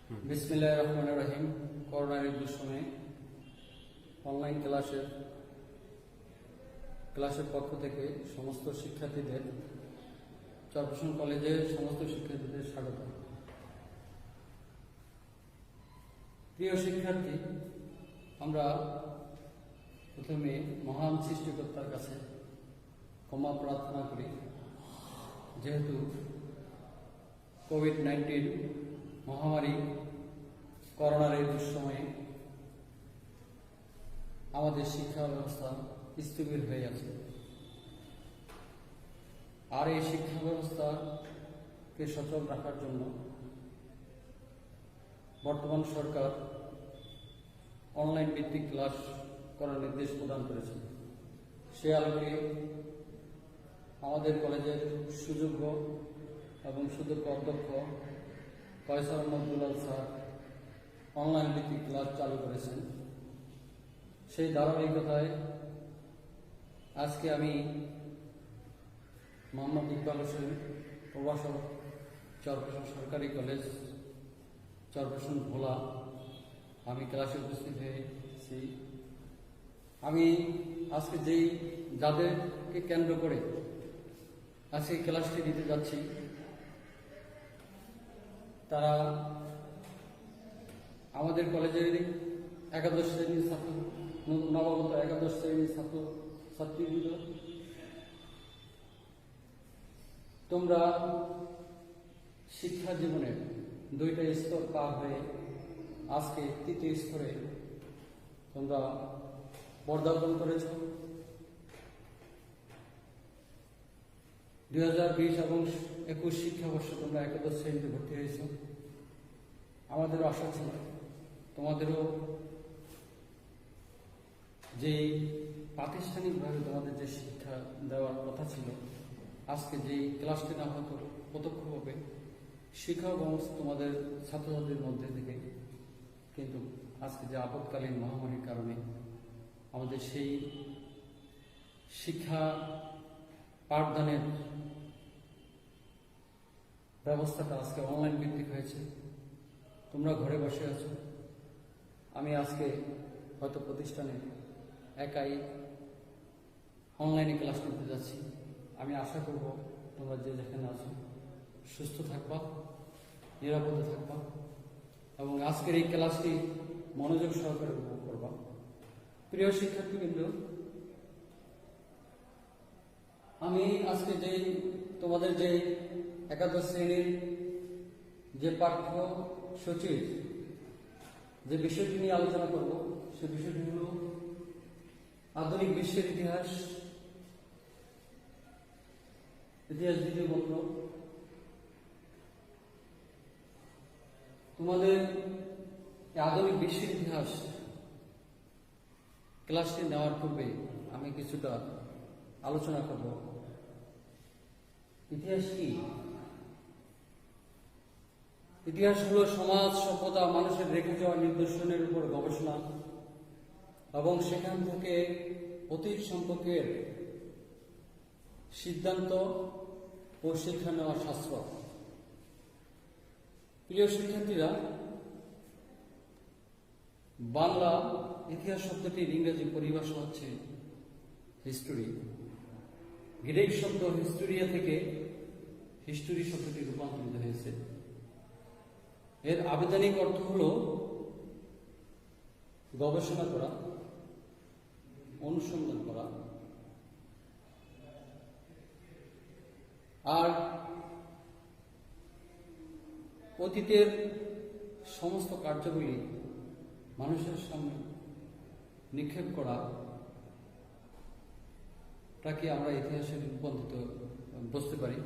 বিসমিল্লাহির রহমানির রহিম। করোনার এই দুঃসময়ে অনলাইন ক্লাসের পক্ষ থেকে সমস্ত শিক্ষার্থীদের, চরপেশন কলেজের সমস্ত শিক্ষার্থীদের স্বাগত। প্রিয় শিক্ষার্থী, আমরা প্রথমে মহান সৃষ্টিকর্তার কাছে ক্ষমা প্রার্থনা করি, যেহেতু কোভিড-19 মহামারী করোনার এই দুঃসময়ে আমাদের শিক্ষা ব্যবস্থা স্থবির হয়ে আছে। আর এই শিক্ষা ব্যবস্থাকে সচল রাখার জন্য বর্তমান সরকার অনলাইন ভিত্তিক ক্লাস করার নির্দেশ প্রদান করেছে। সে আলোকে আমাদের কলেজের সুযোগ্য এবং সুদক্ষ অধ্যক্ষ কয়সার মজদুলাল স্যার অনলাইন ভিত্তিক ক্লাস চালু করেছেন। সেই ধারাবাহিকতায় আজকে আমি মোহাম্মদ ইকবাল হোসেন, প্রভাষক, চরপেশন সরকারি কলেজ, চরপেশন ভোলা, আমি ক্লাসে উপস্থিত হয়েছি। আমি আজকে যাদেরকে কেন্দ্র করে আজকে ক্লাসটি দিতে যাচ্ছি, তারা আমাদের কলেজের একাদশ শ্রেণীর ছাত্র, নবাগত একাদশ শ্রেণীর ছাত্রীবৃন্দ। তোমরা শিক্ষা জীবনের দুইটা স্তর পার হয়ে আজকে তৃতীয় স্তরে তোমরা পদার্পণ করেছ। 2020 এবং 21 শিক্ষাবর্ষে তোমরা একাদশ শ্রেণীতে ভর্তি হয়েছ। আমাদেরও আশা ছিল তোমাদেরও যে প্রাতিষ্ঠানিকভাবে তোমাদের যে শিক্ষা দেওয়ার কথা ছিল, আজকে যে ক্লাসটি না হতো প্রত্যক্ষভাবে শিক্ষা ব্যবস্থা তোমাদের ছাত্রছাত্রীর মধ্যে থেকে, কিন্তু আজকে যে আপৎকালীন মহামারীর কারণে আমাদের সেই শিক্ষা পাঠদানের ব্যবস্থাটা আজকে অনলাইন ভিত্তিক হয়েছে। তোমরা ঘরে বসে আছো। আমি আজকে হয়তো প্রতিষ্ঠানে একাই অনলাইনে ক্লাস নিতে যাচ্ছি। আমি আশা করব তোমরা যে যেখানে আছো সুস্থ থাকবা, নিরাপদে থাকবা এবং আজকের এই ক্লাসটি মনোযোগ সহকারে উপভোগ করবা। প্রিয় শিক্ষার্থীবৃন্দ, আমি আজকে তোমাদের যে একাদশ শ্রেণীর যে পাঠ্যসূচির যে বিষয়টি নিয়ে আলোচনা করব, সে বিষয়টি হল আধুনিক বিশ্বের ইতিহাস দ্বিতীয় পত্র। তোমাদের আধুনিক বিশ্বের ইতিহাস ক্লাসটি নেওয়ার পূর্বে আমি কিছুটা আলোচনা করব। ইতিহাস কি? ইতিহাস হলো সমাজ, সভ্যতা, মানুষের রেখে যাওয়া নিদর্শনের উপর গবেষণা এবং সেখান থেকে অতীত সম্পর্কের সিদ্ধান্ত ও শিক্ষা নেওয়ার শাস্ত্র। প্রিয় শিক্ষার্থীরা, বাংলা ইতিহাস শব্দটির ইংরেজি পরিভাষা হচ্ছে হিস্টোরি। গ্রিক শব্দ হিস্টোরিয়া থেকে হিস্টোরি শব্দটি রূপান্তরিত হয়েছে। এর আবেদনিক অর্থ হল গবেষণা করা, অনুসন্ধান করা। আর অতীতের সমস্ত কার্যগুলি মানুষের সামনে নিক্ষেপ করা, তাকে আমরা ইতিহাসে রূপান্তরিত বুঝতে পারি।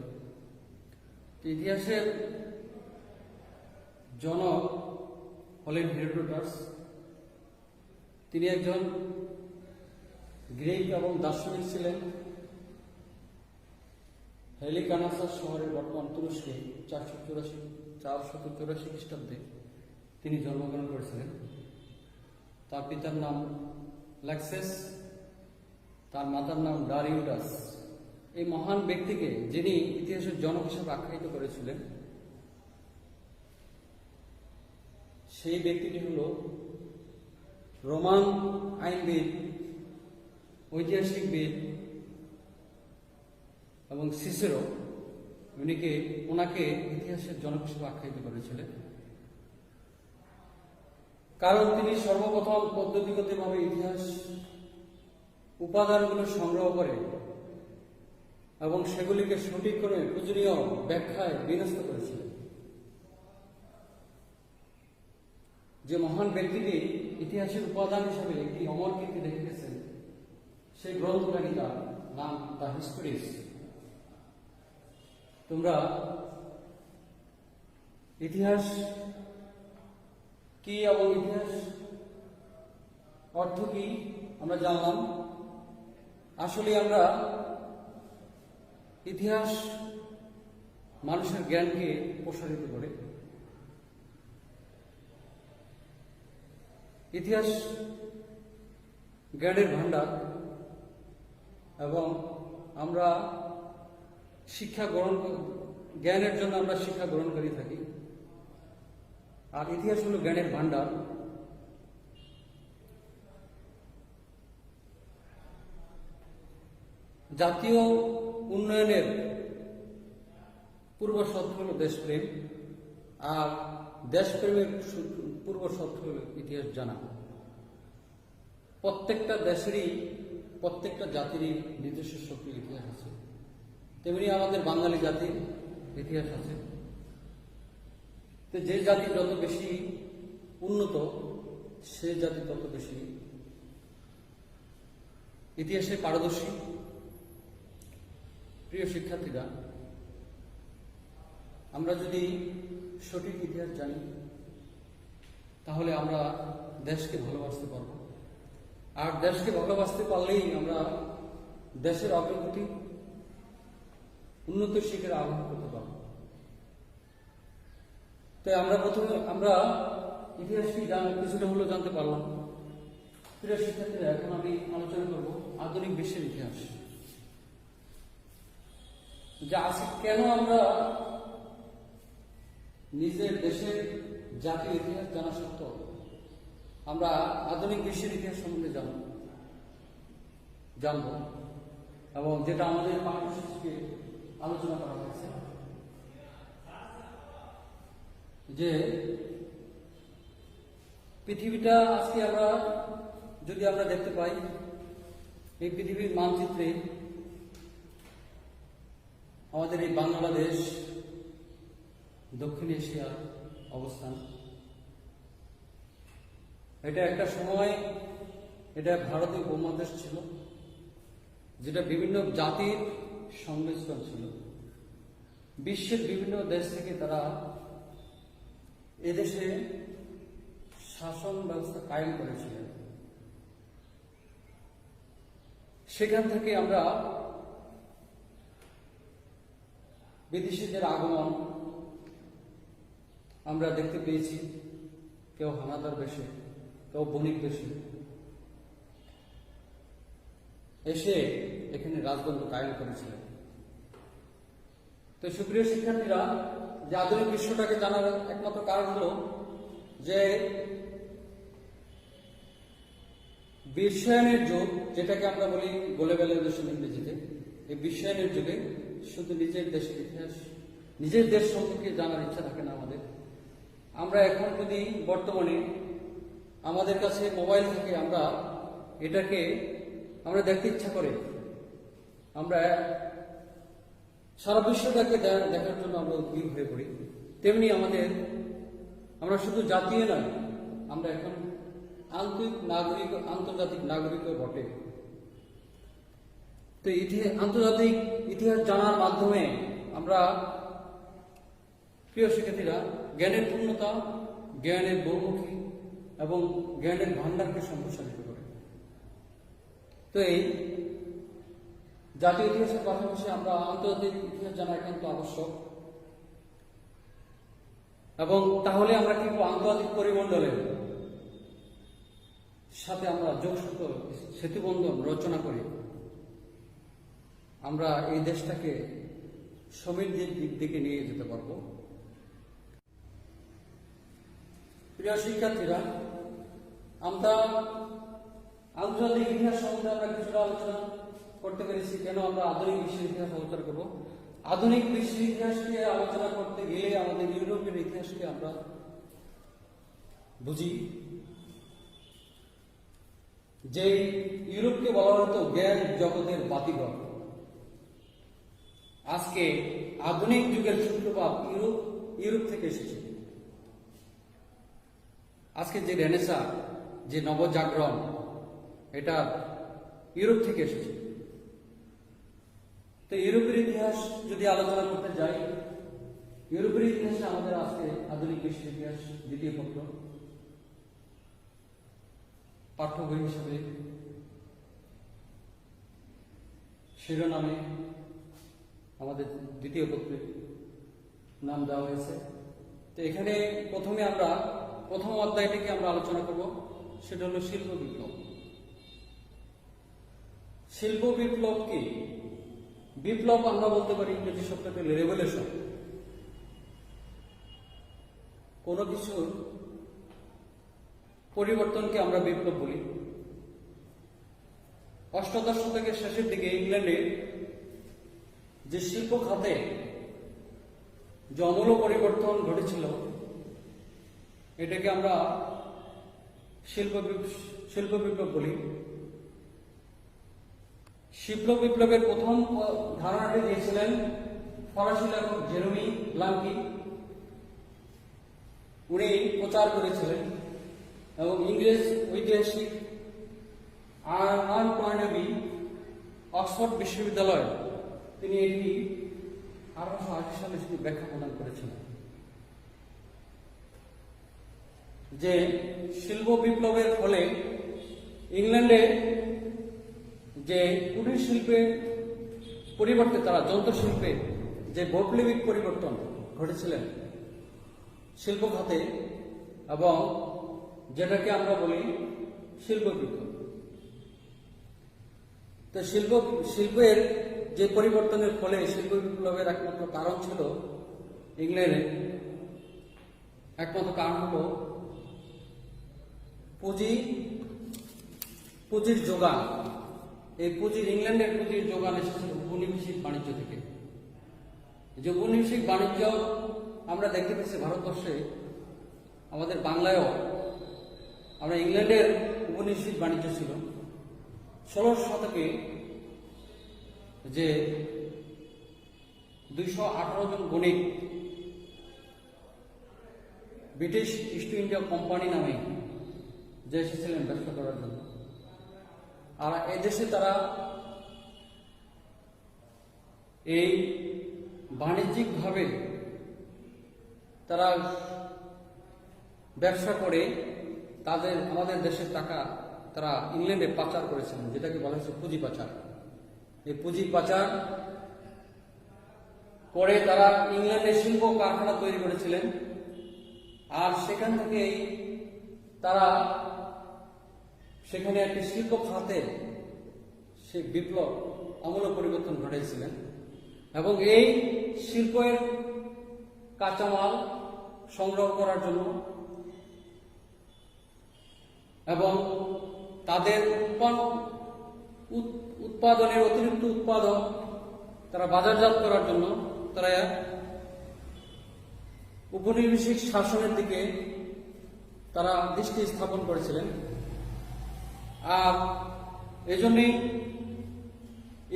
ইতিহাসের জনক হলেন হেরোডোটাস। তিনি একজন গ্রিক এবং দার্শনিক ছিলেন। হেলিকানাসাস শহরের বর্তমান তুরস্কে 484 খ্রিস্টাব্দে তিনি জন্মগ্রহণ করেছিলেন। তার পিতার নাম ল্যাক্সেস, তার মাতার নাম ডারিউডাস। এই মহান ব্যক্তিকে, যিনি ইতিহাসের জনক হিসেবে আখ্যায়িত করেছিলেন, সেই ব্যক্তিটি হল রোমান আইনবিদ, ঐতিহাসিকবিদ এবং সিসেরো ওনাকে ইতিহাসের জনক হিসেবে আখ্যায়িত করেছিলেন। কারণ তিনি সর্বপ্রথম পদ্ধতিগতভাবে ইতিহাস উপাদানগুলো সংগ্রহ করে এবং সেগুলিকে সঠিক করে প্রয়োজনীয় ব্যাখ্যায় বিন্যস্ত করেছিলেন। যে মহান ব্যক্তিটি ইতিহাসের উপাদান হিসেবে একটি অমর কীর্তি রেখে গেছেন, সেই গ্রন্থকারী তার নাম দ্য হিস্টোরিস। তোমরা ইতিহাস কি এবং ইতিহাস অর্থ কি আমরা জানলাম। আসলে আমরা ইতিহাস মানুষের জ্ঞানকে প্রসারিত করে। ইতিহাস জ্ঞানের ভান্ডার এবং আমরা জ্ঞানের জন্য আমরা শিক্ষা গ্রহণ করে থাকি। আর ইতিহাস হলো জ্ঞানের ভান্ডার। জাতীয় উন্নয়নের পূর্ব শর্ত হল দেশপ্রেম, আর দেশপ্রেমের পূর্ব শর্ত হল ইতিহাস জানা। প্রত্যেকটা দেশেরই, প্রত্যেকটা জাতিরই নিজস্ব সক্রিয় ইতিহাস আছে। তেমনি আমাদের বাঙালি জাতির ইতিহাস আছে। তো যে জাতি যত বেশি উন্নত, সে জাতি তত বেশি ইতিহাসে পারদর্শী। প্রিয় শিক্ষার্থীরা, আমরা যদি সঠিক ইতিহাস জানি তাহলে আমরা দেশকে ভালোবাসতে পারব। আর দেশকে ভালোবাসতে পারলেই আমরা দেশের অগ্রগতি, উন্নত শিক্ষার আরোহণ করতে পারব। তাই আমরা ইতিহাস কি কিছুটা হলেও জানতে পারলাম। প্রিয় শিক্ষার্থীরা, এখন আমি আলোচনা করব আধুনিক বিশ্বের ইতিহাস। যা আছে কেন আমরা নিজের দেশের জাতীয় ইতিহাস জানা সত্ত্বেও আমরা আধুনিক বিশ্বের ইতিহাস সম্বন্ধে জানব এবং যেটা আমাদের পাঠ্যসূচিকে আলোচনা করা হয়েছে, যে পৃথিবীটা আজকে আমরা দেখতে পাই, এই পৃথিবীর মানচিত্রে আমাদের এই বাংলাদেশ দক্ষিণ এশিয়ার অবস্থান। এটা একটা সময় এটা ভারতীয় উপমহাদেশ ছিল, যেটা বিভিন্ন জাতির সংমিশ্রণ ছিল। বিশ্বের বিভিন্ন দেশ থেকে তারা এদেশে শাসন ব্যবস্থা কায়েম করেছিলেন। সেখান থেকে আমরা বিদেশিদের আগমন আমরা দেখতে পেয়েছি। কেউ হানাদার বেশে, কেউ বণিক বেশে এসে এখানে রাজতন্ত্র কায়েম করেছিলেন। তো সুপ্রিয় শিক্ষার্থীরা, যে আধুনিক বিশ্বটাকে জানার একমাত্র কারণ হলো যে বিশ্বায়নের যুগ, যেটাকে আমরা বলি গ্লোবালাইজেশন ইংরেজিতে, এই বিশ্বায়নের যুগে শুধু নিজের দেশের ইতিহাস, নিজের দেশ সম্পর্কে জানার ইচ্ছা থাকে না আমাদের। আমরা এখন যদি বর্তমানে আমাদের কাছে মোবাইল থেকে এটাকে আমরা দেখতে ইচ্ছা করে, আমরা সারা বিশ্বটাকে দেখার জন্য আমরা উদ্গ্রীব হয়ে পড়ি। তেমনি আমরা শুধু জাতীয় নয়, আমরা এখন আন্তর্জাতিক নাগরিকও বটে। তো আন্তর্জাতিক ইতিহাস জানার মাধ্যমে আমরা, প্রিয় শিক্ষার্থীরা, জ্ঞানের পূর্ণতা, জ্ঞানের বহুমুখী এবং জ্ঞানের ভান্ডারকে সম্প্রসারিত করে। তো এই জাতীয় ইতিহাসের পাশাপাশি আমরা আন্তর্জাতিক ইতিহাস জানা একান্ত আবশ্যক। এবং তাহলে আমরা কিন্তু আন্তর্জাতিক পরিমণ্ডলের সাথে আমরা যোগসূত্র, সেতুবন্ধন রচনা করি। আমরা এই দেশটাকে সমৃদ্ধির দিক থেকে নিয়ে যেতে পারব। প্রিয় শিক্ষার্থীরা, আমরা আন্তর্জাতিক ইতিহাস সম্বন্ধে আমরা কিছুটা আলোচনা করতে পেরেছি। কেন আমরা আধুনিক বিশ্বের ইতিহাস আলোচনা করব? আধুনিক বিশ্বের ইতিহাসকে আলোচনা করতে গেলে আমাদের ইউরোপের ইতিহাসকে আমরা বুঝি। যে ইউরোপকে বলা হতো জ্ঞান জগতের বাতিঘর। আজকে আধুনিক যুগের সূত্রপাত ইউরোপ থেকে এসেছে। আজকে যে রেনেসা, যে নবজাগরণ, এটা ইউরোপ থেকে এসেছে। তো ইউরোপের ইতিহাস যদি আলোচনা করতে যাই, ইউরোপের ইতিহাসে আমাদের আজকে আধুনিক বিশ্বের ইতিহাস দ্বিতীয় পত্র পাঠ্য বই হিসেবে শিরোনামে আমাদের দ্বিতীয় পত্রে নাম দেওয়া হয়েছে। তো এখানে প্রথমে আমরা প্রথম অধ্যায়টিকে আমরা আলোচনা করব, সেটা হলো শিল্প বিপ্লব। শিল্প বিপ্লব কি? বিপ্লব আমরা বলতে পারি ইংরেজি শব্দটি রেভলিউশন। কোনো কিছুর পরিবর্তনকে আমরা বিপ্লব বলি। অষ্টাদশ শতকের শেষের দিকে ইংল্যান্ডে যে শিল্প খাতে যে আমূল পরিবর্তন ঘটেছিল, এটাকে আমরা শিল্প বিপ্লব বলি। শিল্প বিপ্লবের প্রথম ধারণাটি দিয়েছিলেন ফরাসি লেখক জেরেমি ব্লাঙ্কি। উনি প্রচার করেছিলেন এবং ইংরেজ ঐতিহাসিক আর্ন কর্নেবি অক্সফোর্ড বিশ্ববিদ্যালয় তিনি এটি 1880 সালে ব্যাখ্যা প্রদান করেছিলেন যে শিল্প বিপ্লবের ফলে ইংল্যান্ডে যে কুটির শিল্পের পরিবর্তে তারা যন্ত্রশিল্পে যে বৈপ্লবিক পরিবর্তন ঘটেছিলেন শিল্প খাতে, এবং যেটাকে আমরা বলি শিল্প বিপ্লব। তো শিল্পের যে পরিবর্তনের ফলে শিল্প বিপ্লবের একমাত্র কারণ ছিল ইংল্যান্ডে, একমাত্র কারণ হল পুঁজির যোগান। এই ইংল্যান্ডের পুঁজির যোগান এসেছিল উপনিবেশিক বাণিজ্য থেকে। যে উপনিবেশিক বাণিজ্য আমরা দেখতে পেয়েছি ভারতবর্ষে, আমাদের বাংলায়ও আমরা ইংল্যান্ডের উপনিবেশিক বাণিজ্য ছিল। 16 শতকে যে 218 জন বণিক ব্রিটিশ ইস্ট ইন্ডিয়া কোম্পানি নামে যে এসেছিলেন ব্যবসা করার জন্য, আর এই দেশে তারা এই বাণিজ্যিকভাবে তারা ব্যবসা করে আমাদের দেশের টাকা তারা ইংল্যান্ডে পাচার করেছিলেন, যেটাকে বলা হচ্ছে পুঁজি পাচার। এই পুঁজি পাচার করে তারা ইংল্যান্ডে শিল্প কারখানা তৈরি করেছিলেন, আর সেখান থেকে তারা সেখানে একটি শিল্প খাতে সে বিপ্লব আমূল পরিবর্তন ঘটাইছিলেন। এবং এই শিল্পের কাঁচামাল সংগ্রহ করার জন্য এবং তাদের উৎপাদনের অতিরিক্ত উৎপাদন তারা বাজারজাত করার জন্য তারা উপনিবেশিক শাসনের দিকে তারা দৃষ্টি স্থাপন করেছিলেন। আর এজন্যই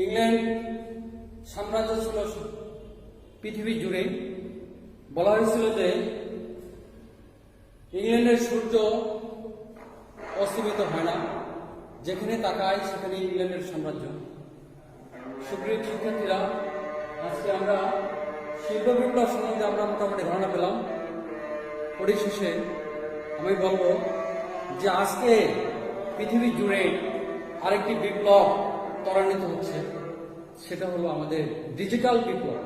ইংল্যান্ড সাম্রাজ্য ছিল পৃথিবী জুড়ে। বলা হয়েছিল যে ইংল্যান্ডের সূর্য অস্তমিত হয় না, যেখানে তাকায় সেখানে ইংল্যান্ডের সাম্রাজ্য। সুপ্রিয় শিক্ষার্থীরা, আজকে আমরা শিল্প বিপ্লব সম্বন্ধে আমরা মোটামুটি ধারণা পেলাম। পরিশেষে আমি বলবো যে আজকে পৃথিবী জুড়ে আরেকটি বিপ্লব ত্বরান্বিত হচ্ছে, সেটা হলো আমাদের ডিজিটাল বিপ্লব।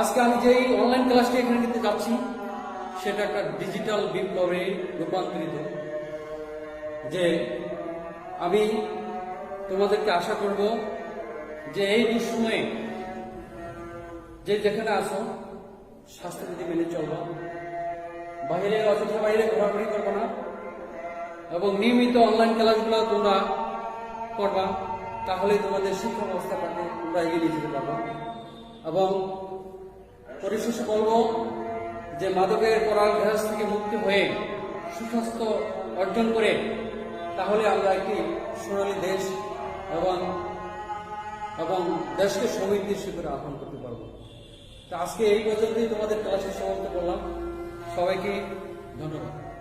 আজকে আমি যে অনলাইন ক্লাসটি এখানে নিতে যাচ্ছি, সেটা একটা ডিজিটাল বিপ্লবে রূপান্তরিত। যে আমি তোমাদেরকে আশা করব যে এই দুঃসময়ে যে যেখানে আসো স্বাস্থ্যবিধি মেনে চলবা, বাইরে অযথা বাইরে ঘোরাঘুরি করবো না এবং নিয়মিত অনলাইন ক্লাসগুলো তোমরা করবা, তাহলে তোমাদের শিক্ষা ব্যবস্থাটাকে তোমরা এগিয়ে নিয়ে যেতে পারবা। এবং পরিশেষে বলবো যে মাদকের পরাঘাত থেকে মুক্তি হয়ে সুস্বাস্থ্য অর্জন করে তাহলে আমরা একটি সোনালী দেশ এবং এবং দেশকে সমৃদ্ধির শিখরে আহ্বান করতে পারবো। তো আজকে এই পর্যন্তই তোমাদের ক্লাসে সমাপ্ত করলাম। সবাইকে ধন্যবাদ।